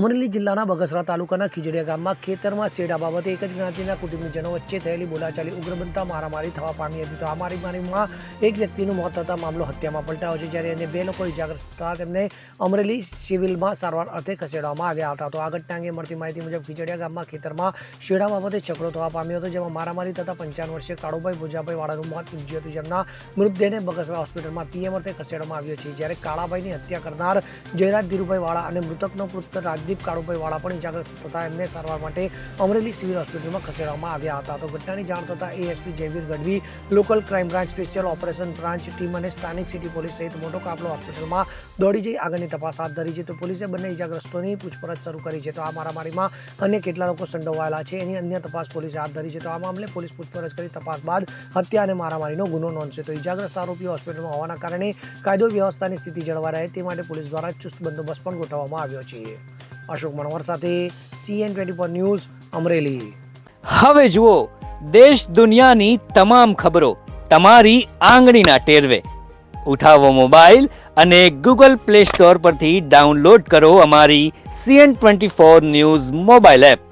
અમરેલી જિલ્લાના બગસરા તાલુકાના ખીજડીયા ગામમાં ખેતરમાં શેડા બાબતે એક જ જ્ઞાતિના કુટુંબીજનો વચ્ચે થયેલી બોલાચાલી ઉગ્ર બનતા મારામારી થવા પામી હતી. તો આ મારામારીમાં એક વ્યક્તિનું મોત થતા મામલો હત્યામાં પલટાયો છે, જ્યારે અન્ય 2 લોકો ઇજાગ્રસ્ત થતા તેમને અમરેલી સિવિલમાં સારવાર અર્થે ખસેડવામાં આવ્યા હતા. તો આ ઘટના અંગે મળતી માહિતી મુજબ ખીજડીયા ગામમાં ખેતરમાં શેડા બાબતે ઝઘડો થવા પામ્યો હતો, જેમાં મારામારી થતા 55 વર્ષીય કાળુભાઈ ભુજાભાઈ વાળાનું મોત નીપજ્યું હતું, જેમના મૃતદેહને બગસરા હોસ્પિટલમાં પીએમ અર્થે ખસેડવામાં આવ્યો છે. જ્યારે કાળાભાઈની હત્યા કરનાર જયરાજ ધીરુભાઈ વાળા અને મૃતકનો પુત્ર રાજદીપ કાળુભાઈ વાળા પણ ઇજાગ્રસ્ત થતા એમને સારવાર માટે અમરેલી સિવિલ હોસ્પિટલમાં ખસેડવામાં આવ્યા હતા. તો ઘટનાની જાણ થતાં ASP Jayveer Gadhvi, local crime branch, special operation branch team અને સ્થાનિક સિટી પોલીસ સહિત મોટો કાફલો હોસ્પિટલમાં દોડી જઈ આગળની તપાસ હાથ ધરી છે. તો પોલીસે બંને ઇજાગ્રસ્તોની પૂછપરછ શરૂ કરી છે. તો આ મારામારીમાં અન્ય કેટલા લોકો સંડોવાયેલા છે એની અન્ય તપાસ પોલીસે હાથ ધરી છે. તો આ મામલે પોલીસ પૂછપરછ કરી તપાસ બાદ હત્યા અને મારામારીનો ગુનો નોંધશે. તો ઇજાગ્રસ્ત આરોપીઓ હોસ્પિટલમાં હોવાના કારણે કાયદો વ્યવસ્થાની સ્થિતિ જળવાઈ રહે તે માટે પોલીસ દ્વારા ચુસ્ત બંદોબસ્ત પણ ગોઠવવામાં આવ્યો છે. અશોક મણવર સાથે CN24 ન્યૂઝ અમરેલી. હવે જુઓ દેશ દુનિયાની તમામ ખબરો તમારી આંગળીના ટેરવે. ઉઠાવો મોબાઈલ અને Google Play Store પરથી ડાઉનલોડ કરો અમારી CN24 ન્યૂઝ મોબાઈલ એપ.